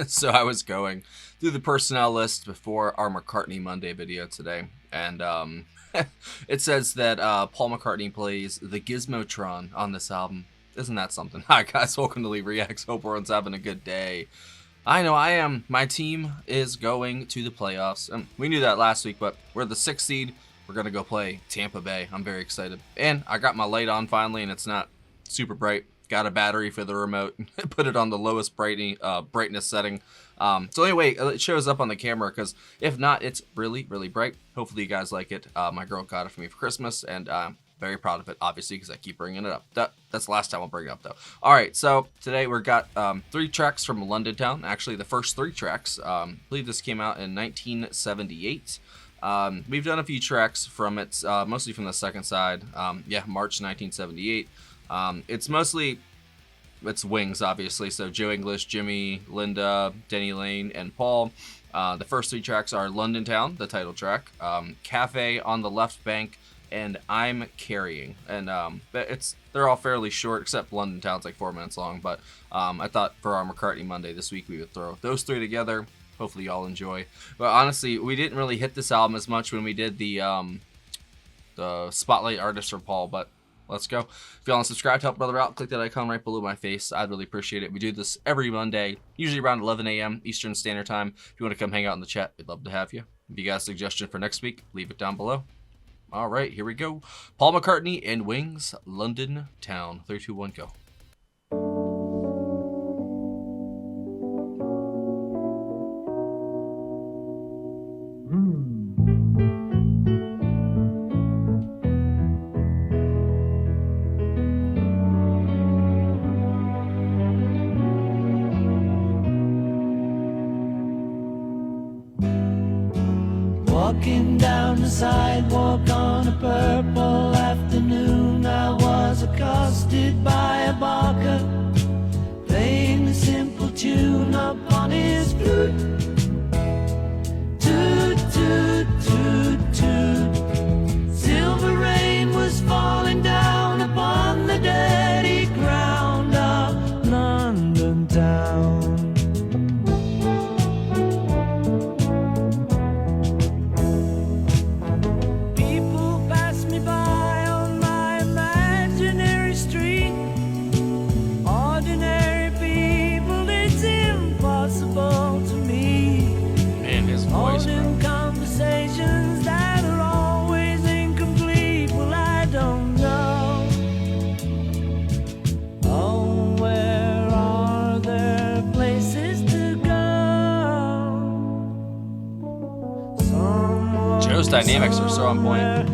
So I was going through the personnel list before our McCartney Monday video today, and it says that Paul McCartney plays the Gizmotron on this album. Isn't that something? Hi guys, welcome to Lee Reacts. Hope everyone's having a good day. I know I am. My team is going to the playoffs. We knew that last week, but we're the 6th seed. We're going to go play Tampa Bay. I'm very excited. And I got my light on finally, and it's not super bright. Got a battery for the remote. Put it on the lowest brightness setting. So anyway, it shows up on the camera, because if not, it's really, really bright. Hopefully you guys like it. My girl got it for me for Christmas, and I'm very proud of it, obviously, because I keep bringing it up. That's the last time I'll bring it up, though. All right, so today we've got 3 tracks from London Town. Actually, the first 3 tracks. I believe this came out in 1978. We've done a few tracks from it, mostly from the second side. March 1978. It's Wings, obviously. So Joe English, Jimmy, Linda, Denny Lane, and Paul. The first 3 tracks are London Town, the title track, Café, On the Left Bank, and I'm Carrying. And they're all fairly short, except London Town's like 4 minutes long. But I thought for our McCartney Monday this week, we would throw those 3 together. Hopefully y'all enjoy. But honestly, we didn't really hit this album as much when we did the Spotlight Artist for Paul, but let's go. If you want to subscribe to help brother out, click that icon right below my face. I'd really appreciate it. We do this every Monday, usually around 11 a.m. Eastern Standard Time. If you want to come hang out in the chat, we'd love to have you. If you got a suggestion for next week, leave it down below. All right, here we go. Paul McCartney and Wings, London Town. 3, 2, 1, go. Walking down the sidewalk on a purple afternoon, I was accosted by a barker playing a simple tune upon his flute. Toot, toot, toot, toot. Silver rain was falling down upon the dirty ground of London town. Joe's dynamics are so on point.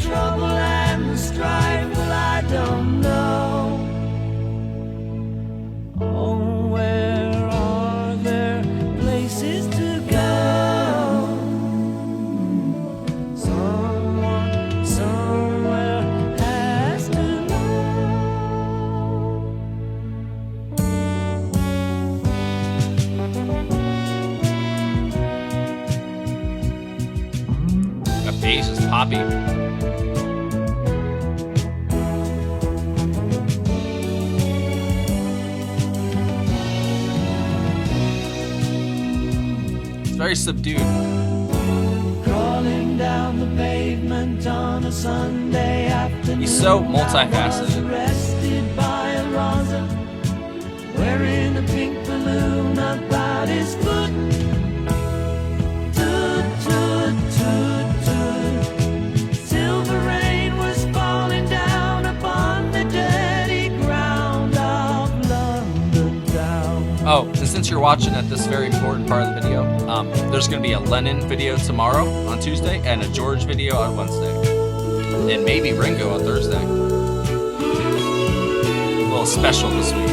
Trouble and the strife, well, I don't know. Oh, where are there places to go? Someone, somewhere has to know. That bass is poppy. Very subdued. Crawling down the pavement on a Sunday afternoon. He's so multifaceted. Arrested by a Rosa, wearing a pink balloon about his foot. Toot, toot, toot, toot. Silver rain was falling down upon the dirty ground of London town. Oh, and since you're watching at this very important part of the video, there's going to be a Lennon video tomorrow on Tuesday and a George video on Wednesday. And maybe Ringo on Thursday. A little special this week.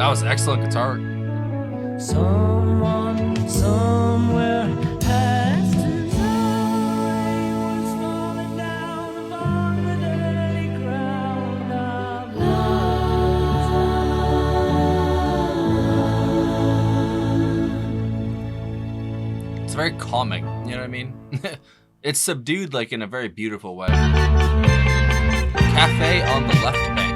That was excellent guitar. Someone somewhere has tonight was falling down upon the dirty ground of love. It's very calming, you know what I mean? It's subdued like in a very beautiful way. Café on the left bank.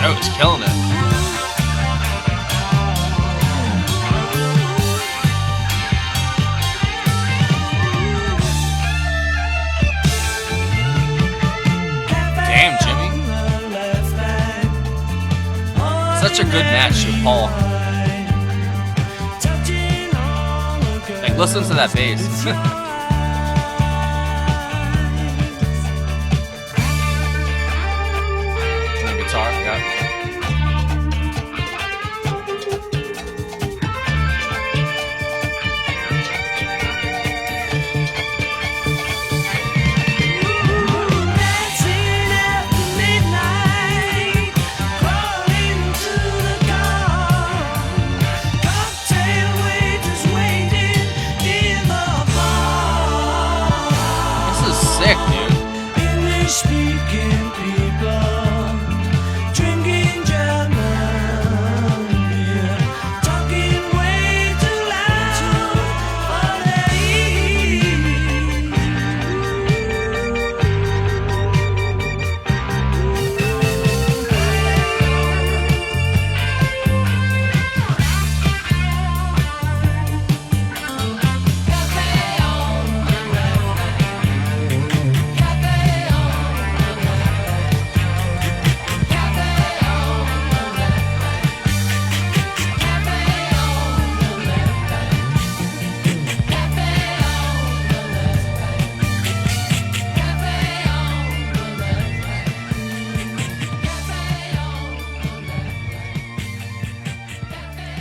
Joe's killing it. Damn, Jimmy. Such a good match with Paul. Like, listen to that bass. Guitar, yeah. This is sick, dude.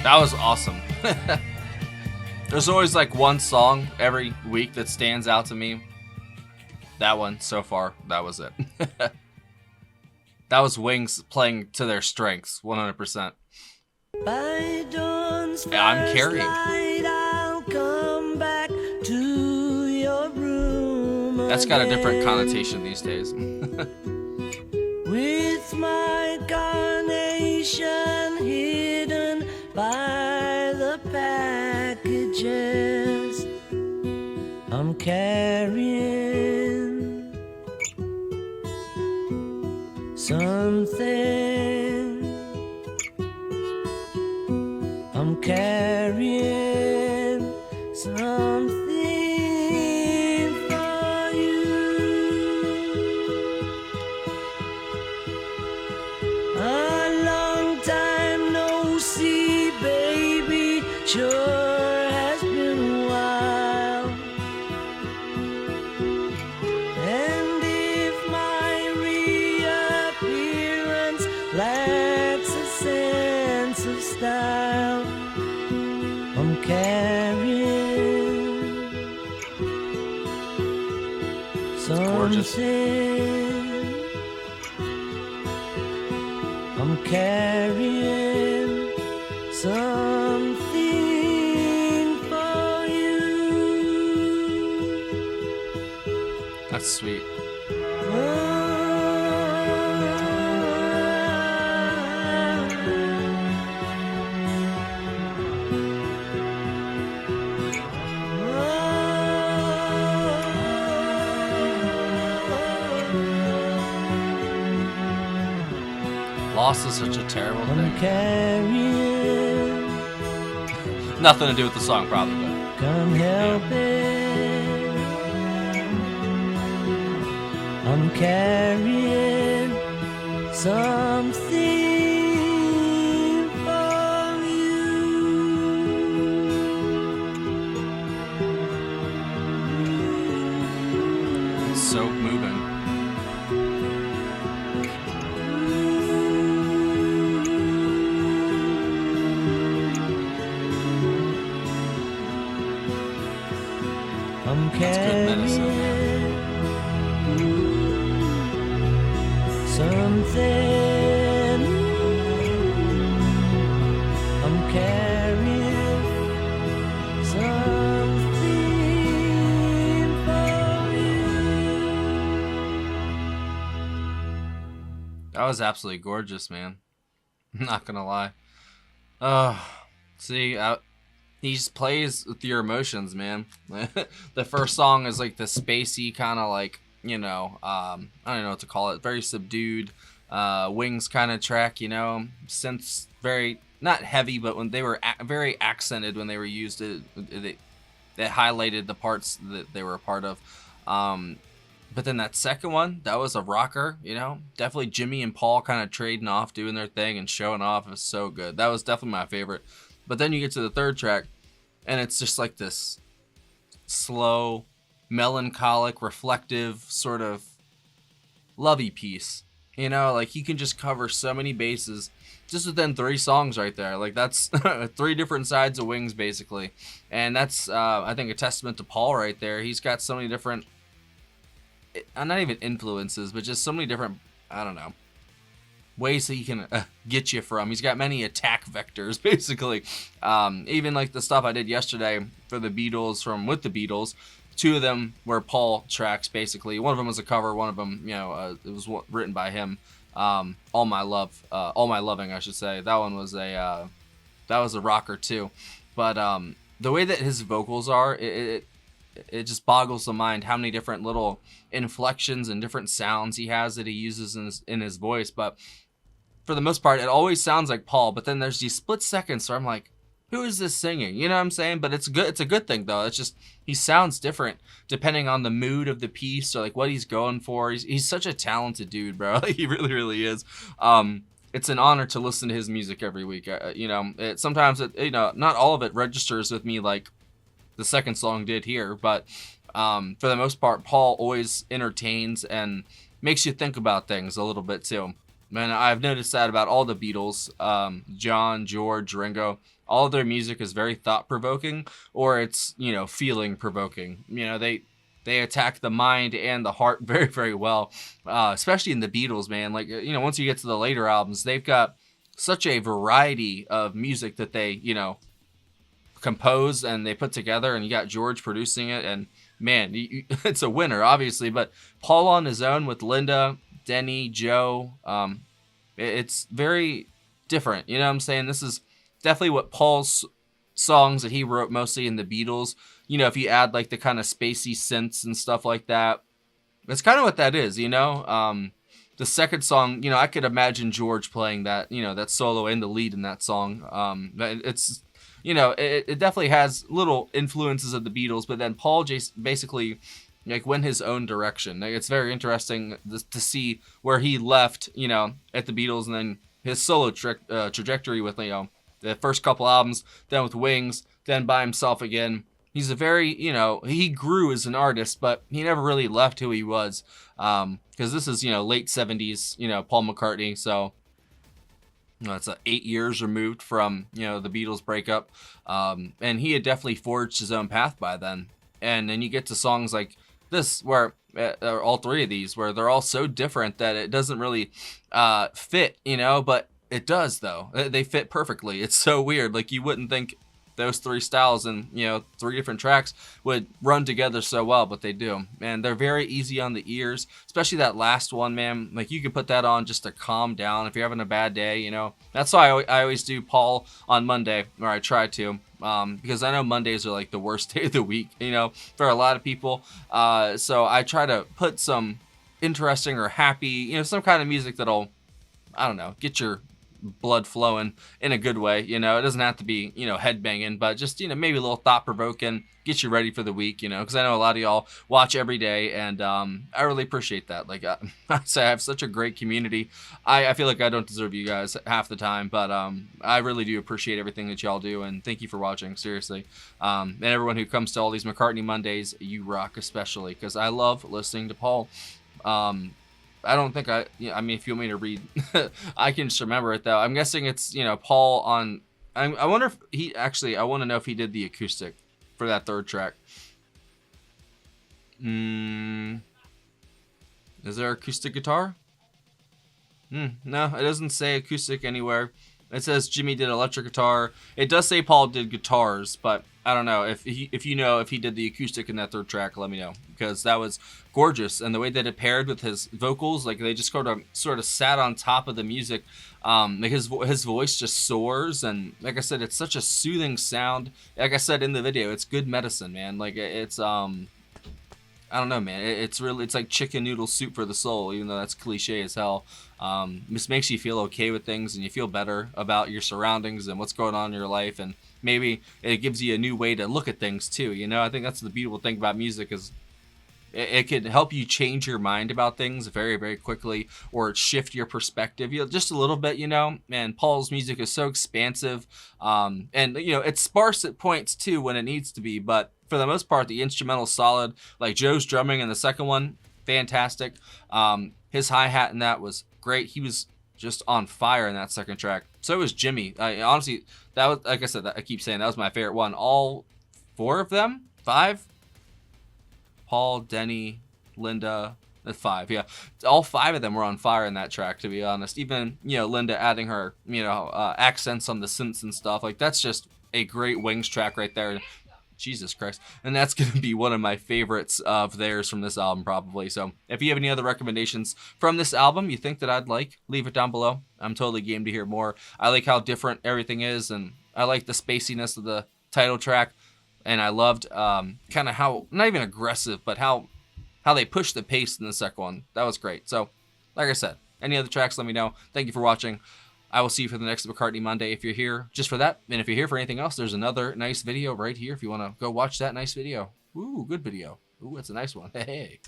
That was awesome. There's always like one song every week that stands out to me. That one, so far, that was it. That was Wings playing to their strengths, 100%. Yeah, I'm carrying. That's got a different connotation these days. With my carnation hidden by the packages, I'm carrying something. I'm carrying something for you. A long time no see, baby, sure has been a while. And if my reappearance lacks a sense of style, I'm carrying gorgeous. something I'm carrying something for you. That's sweet. Loss is such a terrible thing. Nothing to do with the song, probably, but Come help it. I'm carrying something for you. it's so moving. I'm That's good medicine. Something I'm carrying something for you. That was absolutely gorgeous, man. I'm not gonna lie. See, he just plays with your emotions, man. The first song is like the spacey kind of like, I don't know what to call it, very subdued, Wings kind of track, synths very, not heavy, but when they were very accented when they were used, they highlighted the parts that they were a part of. But then that second one, that was a rocker, definitely Jimmy and Paul kind of trading off, doing their thing and showing off. It was so good. That was definitely my favorite. But then you get to the third track, and it's just like this slow, melancholic, reflective, sort of lovey piece. Like he can just cover so many bases just within 3 songs right there. Like that's 3 different sides of Wings, basically. And that's, I think, a testament to Paul right there. He's got so many different, not even influences, but just so many different, I don't know, ways that he can get you from. He's got many attack vectors, basically. Even like the stuff I did yesterday for the Beatles with the Beatles, 2 of them were Paul tracks, basically. One of them was a cover. One of them, it was written by him. All My Loving, I should say. That one was that was a rocker too. But the way that his vocals are, it just boggles the mind how many different little inflections and different sounds he has that he uses in his voice. But for the most part, it always sounds like Paul. But then there's these split seconds where I'm like, who is this singing? You know what I'm saying? But it's good. It's a good thing though. It's just he sounds different depending on the mood of the piece or like what he's going for. He's such a talented dude, bro. Like, he really, really is. It's an honor to listen to his music every week. Sometimes not all of it registers with me like the second song did here, but for the most part, Paul always entertains and makes you think about things a little bit too. And I've noticed that about all the Beatles, John, George, Ringo. All of their music is very thought-provoking, or it's, feeling-provoking. They attack the mind and the heart very, very well, especially in the Beatles, man. Like, once you get to the later albums, they've got such a variety of music that they, compose and they put together, and you got George producing it, and man, it's a winner, obviously. But Paul on his own with Linda, Denny, Joe, it's very different. You know what I'm saying? This is definitely what Paul's songs that he wrote mostly in the Beatles. If you add like the kind of spacey synths and stuff like that, that's kind of what that is. The second song, I could imagine George playing that, that solo and the lead in that song. It's, it definitely has little influences of the Beatles, but then Paul just basically like went his own direction. Like, it's very interesting to see where he left, at the Beatles, and then his solo trajectory with, the first couple albums, then with Wings, then by himself again. He's a very, he grew as an artist, but he never really left who he was. Because this is, late 70s, Paul McCartney. So, it's 8 years removed from, the Beatles breakup. And he had definitely forged his own path by then. And then you get to songs like this, where all 3 of these, where they're all so different that it doesn't really fit, but It does though. They fit perfectly. It's so weird. Like you wouldn't think those three styles and three different tracks would run together so well, but they do. And they're very easy on the ears, especially that last one, man. Like you could put that on just to calm down if you're having a bad day. That's why I always do Paul on Monday, or I try to. Because I know Mondays are like the worst day of the week, for a lot of people. So I try to put some interesting or happy, some kind of music that'll, I don't know, get your blood flowing in a good way. It doesn't have to be, headbanging, but just, maybe a little thought provoking, get you ready for the week, because I know a lot of y'all watch every day, and I really appreciate that. Like I say, I have such a great community. I feel like I don't deserve you guys half the time, but I really do appreciate everything that y'all do, and thank you for watching, seriously. And everyone who comes to all these McCartney Mondays, you rock, especially because I love listening to Paul. I don't think I mean, if you want me to read, I can just remember it though. I'm guessing it's, Paul on, I wonder if he actually, I want to know if he did the acoustic for that third track. Is there acoustic guitar? No, it doesn't say acoustic anywhere. It says Jimmy did electric guitar. It does say Paul did guitars, but I don't know if he did the acoustic in that third track. Let me know, because that was gorgeous, and the way that it paired with his vocals, like they just sort of sat on top of the music. Like his voice just soars, and like I said, it's such a soothing sound. Like I said in the video, it's good medicine, man. Like it's I don't know, man. It's like chicken noodle soup for the soul, even though that's cliche as hell. This makes you feel okay with things, and you feel better about your surroundings and what's going on in your life, and maybe it gives you a new way to look at things too. I think that's the beautiful thing about music, is it can help you change your mind about things very, very quickly, or shift your perspective, just a little bit, And Paul's music is so expansive, and it's sparse at points too when it needs to be, but for the most part, the instrumental's solid. Like Joe's drumming in the second one, fantastic. His hi-hat in that was great. He was just on fire in that second track. So was Jimmy. Honestly, that was, like I said, I keep saying that was my favorite one. All four of them, five. Paul, Denny, Linda, five. Yeah, all five of them were on fire in that track, to be honest. Even Linda adding her accents on the synths and stuff. Like that's just a great Wings track right there. Jesus Christ. And that's going to be one of my favorites of theirs from this album, probably. So if you have any other recommendations from this album you think that I'd like, leave it down below. I'm totally game to hear more. I like how different everything is, and I like the spaciness of the title track. And I loved kind of how, not even aggressive, but how they pushed the pace in the second one. That was great. So, like I said, any other tracks, let me know. Thank you for watching. I will see you for the next McCartney Monday if you're here just for that. And if you're here for anything else, there's another nice video right here if you want to go watch that nice video. Ooh, good video. Ooh, it's a nice one. Hey.